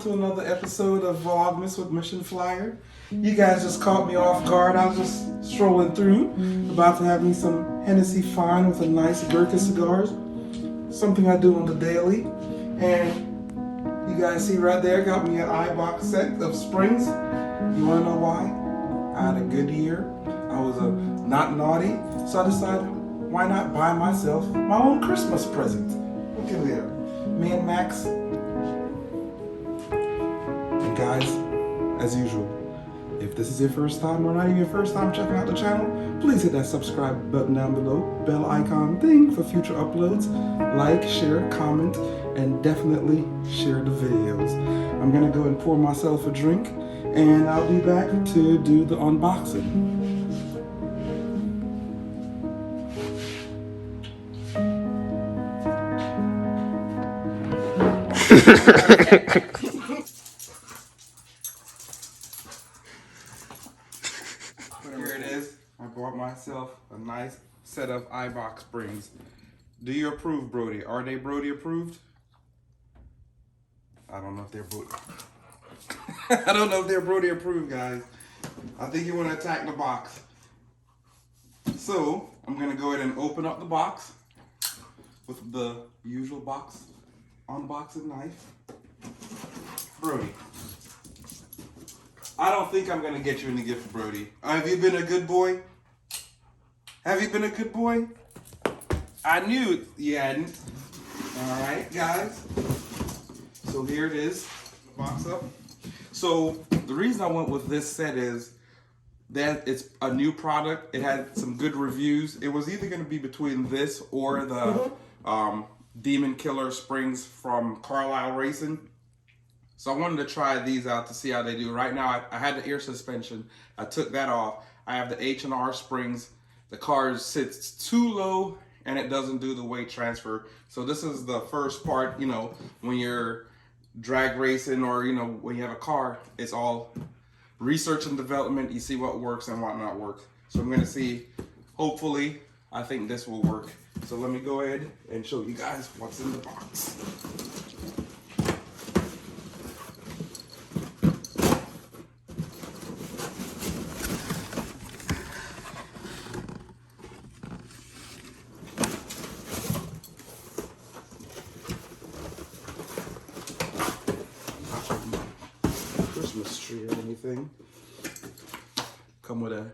to another episode of Vlogmas with Mission Flyer. You guys just caught me off guard. I was just strolling through, about to have me some Hennessy Fine with a nice Gurkha cigars. Something I do on the daily. And you guys see right there, got me an Eibach set of springs. You wanna know why? I had a good year. I was not naughty, so I decided, why not buy myself my own Christmas present? Look at there. Me and Max. And guys, as usual, if this is your first time or not even your first time checking out the channel, please hit that subscribe button down below, bell icon thing for future uploads. Like, share, comment, and definitely share the videos. I'm gonna go and pour myself a drink, and I'll be back to do the unboxing. Here it is. I bought myself a nice set of Eibach springs. Do you approve, Brody? Are they Brody approved? I don't know if they're Brody. I don't know if they're Brody approved, guys. I think you want to attack the box. So I'm gonna go ahead and open up the box with the usual box unboxing knife. Brody, I don't think I'm gonna get you any gift, Brody. Have you been a good boy? Have you been a good boy? I knew you hadn't. All right, guys. So here it is, box up. So the reason I went with this set is that it's a new product. It had some good reviews. It was either gonna be between this or the Demon Killer springs from Carlisle Racing. So I wanted to try these out to see how they do. Right now, I had the air suspension. I took that off. I have the H&R springs. The car sits too low and it doesn't do the weight transfer. So this is the first part, you know, when you're drag racing or, you know, when you have a car, it's all research and development. You see what works and what not works. So I'm gonna see, hopefully, I think this will work. So let me go ahead and show you guys what's in the box. Christmas tree or anything. Come with a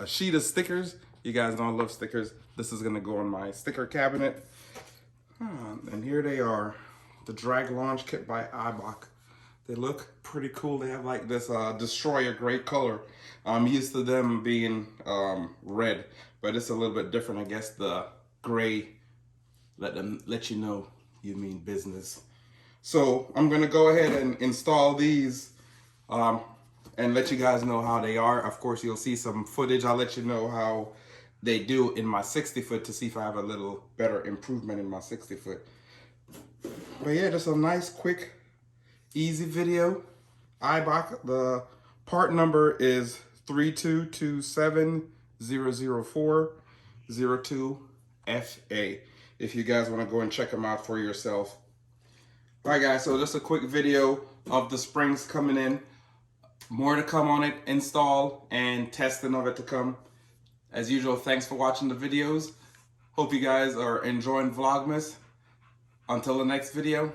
sheet of stickers. You guys know I love stickers. This is gonna go on my sticker cabinet. And here they are, the drag launch kit by Eibach. They look pretty cool. They have like this destroyer gray color. I'm used to them being red, but it's a little bit different. I guess the gray let you know you mean business. So I'm gonna go ahead and install these and let you guys know how they are. Of course, you'll see some footage. I'll let you know how they do in my 60 foot to see if I have a little better improvement in my 60 foot. But yeah, just a nice, quick, easy video. Eibach, the part number is 322700402FA. If you guys want to go and check them out for yourself. All right, guys, so just a quick video of the springs coming in. More to come on it, install and testing of it to come. As usual, thanks for watching the videos. Hope you guys are enjoying Vlogmas. Until the next video,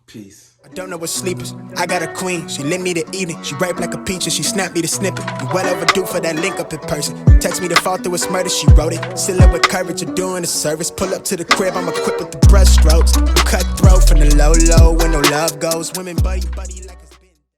peace. I don't know what sleep is. I got a queen. She lit me to eat it. She ripe like a peach and she snapped me to snippet. You well overdue for that link up in person. Text me to fall through a murder. She wrote it. Still up with courage. You're doing a service. Pull up to the crib. I'm equipped with the brush strokes. You cut throat from the low when no love goes. Women buddy like a